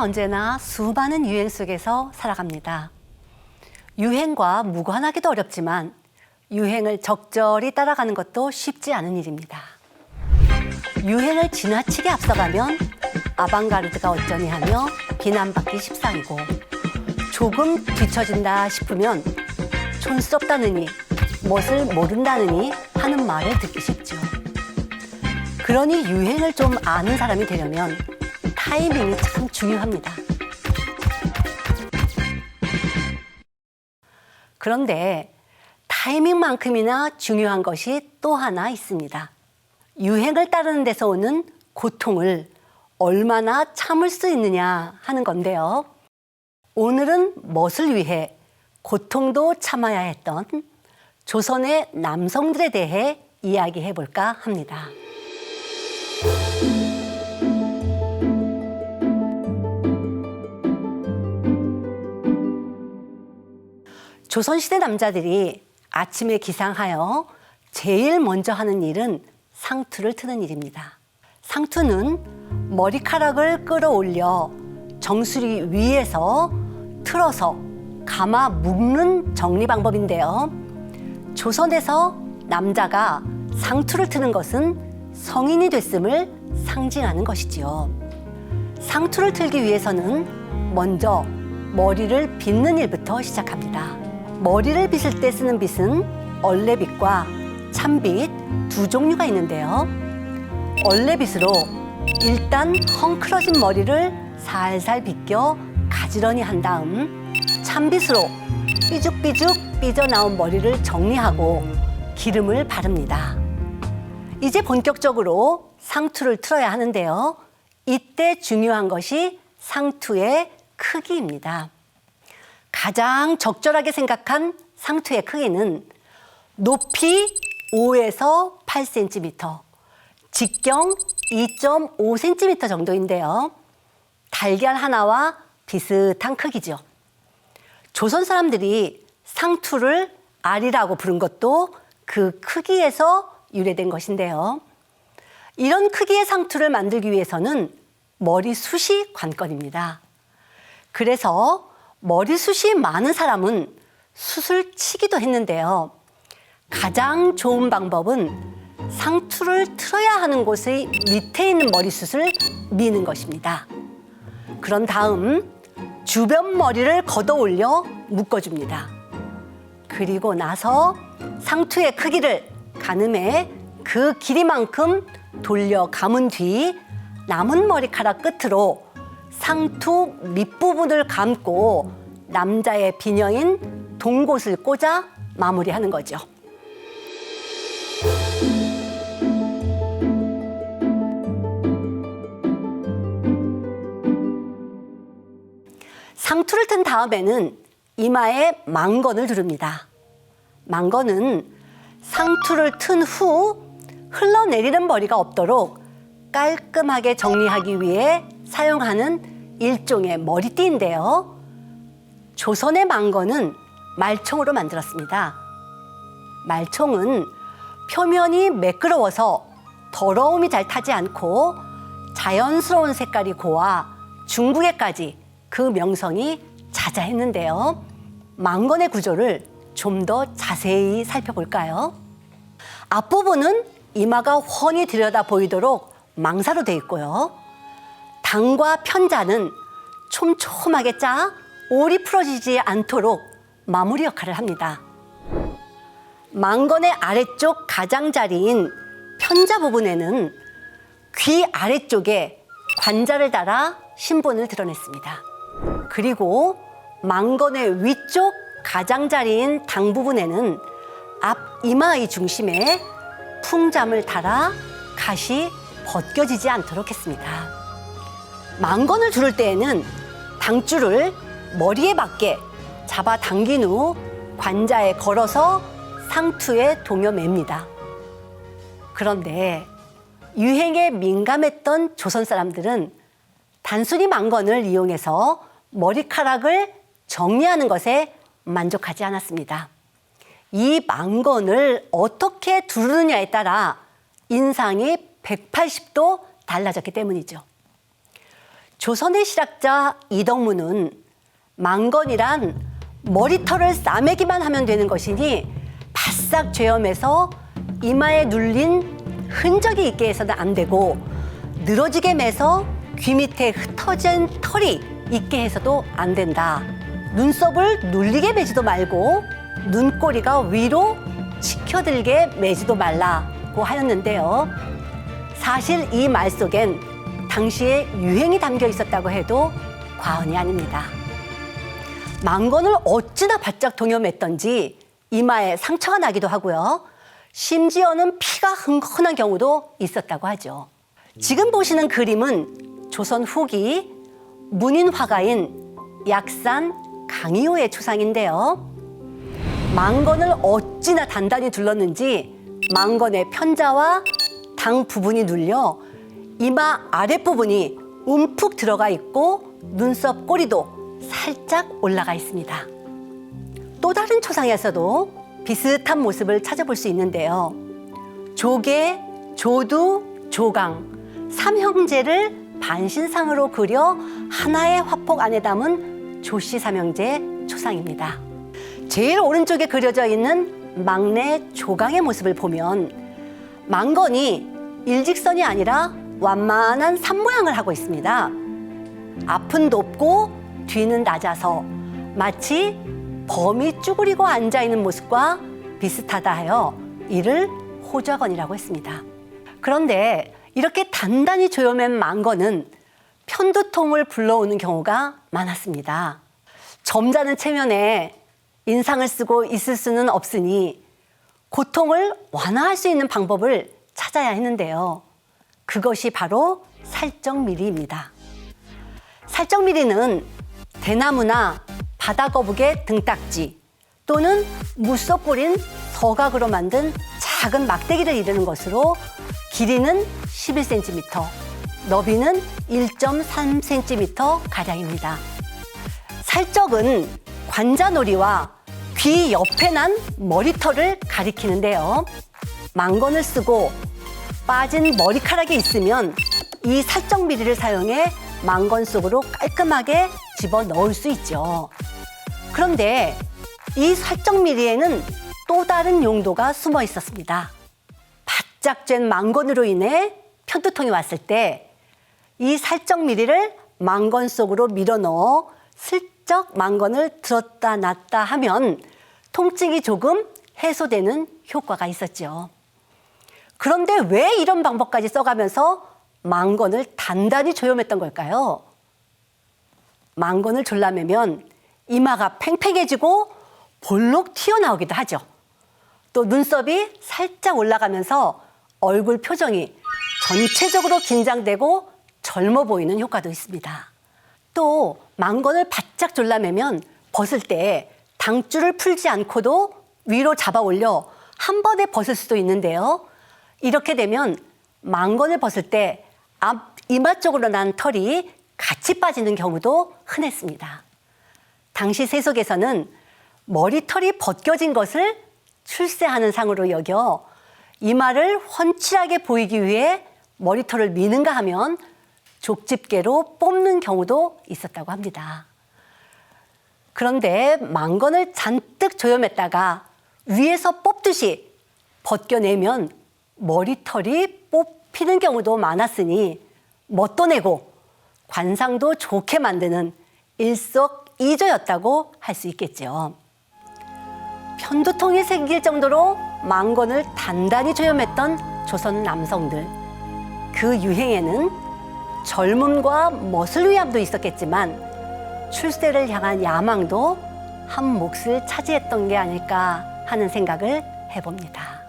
언제나 수많은 유행 속에서 살아갑니다. 유행과 무관하기도 어렵지만 유행을 적절히 따라가는 것도 쉽지 않은 일입니다. 유행을 지나치게 앞서가면 아방가르드가 어쩌니 하며 비난받기 십상이고, 조금 뒤처진다 싶으면 촌스럽다느니 멋을 모른다느니 하는 말을 듣기 쉽죠. 그러니 유행을 좀 아는 사람이 되려면 타이밍이 참 중요합니다. 그런데 타이밍만큼이나 중요한 것이 또 하나 있습니다. 유행을 따르는 데서 오는 고통을 얼마나 참을 수 있느냐 하는 건데요. 오늘은 멋을 위해 고통도 참아야 했던 조선의 남성들에 대해 이야기해 볼까 합니다. 조선시대 남자들이 아침에 기상하여 제일 먼저 하는 일은 상투를 트는 일입니다. 상투는 머리카락을 끌어올려 정수리 위에서 틀어서 감아 묶는 정리 방법인데요. 조선에서 남자가 상투를 트는 것은 성인이 됐음을 상징하는 것이지요. 상투를 틀기 위해서는 먼저 머리를 빗는 일부터 시작합니다. 머리를 빗을 때 쓰는 빗은 얼레빗과 참빗 두 종류가 있는데요. 얼레빗으로 일단 헝클어진 머리를 살살 빗겨 가지런히 한 다음, 참빗으로 삐죽삐죽 삐져나온 머리를 정리하고 기름을 바릅니다. 이제 본격적으로 상투를 틀어야 하는데요. 이때 중요한 것이 상투의 크기입니다. 가장 적절하게 생각한 상투의 크기는 높이 5에서 8cm, 직경 2.5cm 정도인데요. 달걀 하나와 비슷한 크기죠. 조선 사람들이 상투를 알이라고 부른 것도 그 크기에서 유래된 것인데요. 이런 크기의 상투를 만들기 위해서는 머리숱이 관건입니다. 그래서 머리숱이 많은 사람은 숱을 치기도 했는데요. 가장 좋은 방법은 상투를 틀어야 하는 곳의 밑에 있는 머리숱을 미는 것입니다. 그런 다음 주변 머리를 걷어 올려 묶어줍니다. 그리고 나서 상투의 크기를 가늠해 그 길이만큼 돌려 감은 뒤 남은 머리카락 끝으로 상투 밑부분을 감고 남자의 비녀인 동곳을 꽂아 마무리하는 거죠. 상투를 튼 다음에는 이마에 망건을 두릅니다. 망건은 상투를 튼 후 흘러내리는 머리가 없도록 깔끔하게 정리하기 위해 사용하는 일종의 머리띠인데요. 조선의 망건은 말총으로 만들었습니다. 말총은 표면이 매끄러워서 더러움이 잘 타지 않고 자연스러운 색깔이 고와 중국에까지 그 명성이 자자했는데요. 망건의 구조를 좀 더 자세히 살펴볼까요? 앞부분은 이마가 훤히 들여다 보이도록 망사로 되어 있고요. 당과 편자는 촘촘하게 짜 올이 풀어지지 않도록 마무리 역할을 합니다. 망건의 아래쪽 가장자리인 편자 부분에는 귀 아래쪽에 관자를 달아 신분을 드러냈습니다. 그리고 망건의 위쪽 가장자리인 당 부분에는 앞 이마의 중심에 풍잠을 달아 가시 벗겨지지 않도록 했습니다. 망건을 두를 때에는 당줄을 머리에 맞게 잡아 당긴 후 관자에 걸어서 상투에 동여맵니다. 그런데 유행에 민감했던 조선 사람들은 단순히 망건을 이용해서 머리카락을 정리하는 것에 만족하지 않았습니다. 이 망건을 어떻게 두르느냐에 따라 인상이 180도 달라졌기 때문이죠. 조선의 실학자 이덕무는 망건이란 머리털을 싸매기만 하면 되는 것이니 바싹 죄엄해서 이마에 눌린 흔적이 있게 해서는 안 되고 늘어지게 매서 귀 밑에 흩어진 털이 있게 해서도 안 된다. 눈썹을 눌리게 매지도 말고 눈꼬리가 위로 치켜들게 매지도 말라고 하였는데요. 사실 이 말 속엔 당시의 유행이 담겨 있었다고 해도 과언이 아닙니다. 망건을 어찌나 바짝 동여맸던지 이마에 상처가 나기도 하고요. 심지어는 피가 흥건한 경우도 있었다고 하죠. 지금 보시는 그림은 조선 후기 문인 화가인 약산 강희호의 초상인데요. 망건을 어찌나 단단히 둘렀는지 망건의 편자와 당 부분이 눌려 이마 아랫부분이 움푹 들어가 있고 눈썹 꼬리도 살짝 올라가 있습니다. 또 다른 초상에서도 비슷한 모습을 찾아볼 수 있는데요. 조계, 조두, 조강, 삼형제를 반신상으로 그려 하나의 화폭 안에 담은 조씨 삼형제 초상입니다. 제일 오른쪽에 그려져 있는 막내 조강의 모습을 보면 망건이 일직선이 아니라 완만한 산 모양을 하고 있습니다. 앞은 높고 뒤는 낮아서 마치 범이 쭈그리고 앉아있는 모습과 비슷하다 하여 이를 호좌건이라고 했습니다. 그런데 이렇게 단단히 조여맨 망건은 편두통을 불러오는 경우가 많았습니다. 점잖은 체면에 인상을 쓰고 있을 수는 없으니 고통을 완화할 수 있는 방법을 찾아야 했는데요. 그것이 바로 살적미리입니다. 살적미리는 대나무나 바다거북의 등딱지 또는 무속 뿌린 서각으로 만든 작은 막대기를 이루는 것으로 길이는 11cm, 너비는 1.3cm 가량입니다. 살적은 관자놀이와 귀 옆에 난 머리털을 가리키는데요. 망건을 쓰고 빠진 머리카락이 있으면 이 살적미리를 사용해 망건 속으로 깔끔하게 집어넣을 수 있죠. 그런데 이 살적미리에는 또 다른 용도가 숨어 있었습니다. 바짝 쬐은 망건으로 인해 편두통이 왔을 때 이 살적미리를 망건 속으로 밀어넣어 슬쩍 망건을 들었다 놨다 하면 통증이 조금 해소되는 효과가 있었죠. 그런데 왜 이런 방법까지 써가면서 망건을 단단히 조여맸던 걸까요? 망건을 졸라매면 이마가 팽팽해지고 볼록 튀어나오기도 하죠. 또 눈썹이 살짝 올라가면서 얼굴 표정이 전체적으로 긴장되고 젊어 보이는 효과도 있습니다. 또 망건을 바짝 졸라매면 벗을 때 당줄을 풀지 않고도 위로 잡아 올려 한 번에 벗을 수도 있는데요. 이렇게 되면 망건을 벗을 때 앞 이마 쪽으로 난 털이 같이 빠지는 경우도 흔했습니다. 당시 세속에서는 머리털이 벗겨진 것을 출세하는 상으로 여겨 이마를 훤칠하게 보이기 위해 머리털을 미는가 하면 족집게로 뽑는 경우도 있었다고 합니다. 그런데 망건을 잔뜩 조여맸다가 위에서 뽑듯이 벗겨내면 머리털이 뽑히는 경우도 많았으니 멋도 내고 관상도 좋게 만드는 일석이조였다고 할 수 있겠죠. 편두통이 생길 정도로 망건을 단단히 조여맸던 조선 남성들. 그 유행에는 젊음과 멋을 위함도 있었겠지만 출세를 향한 야망도 한 몫을 차지했던 게 아닐까 하는 생각을 해봅니다.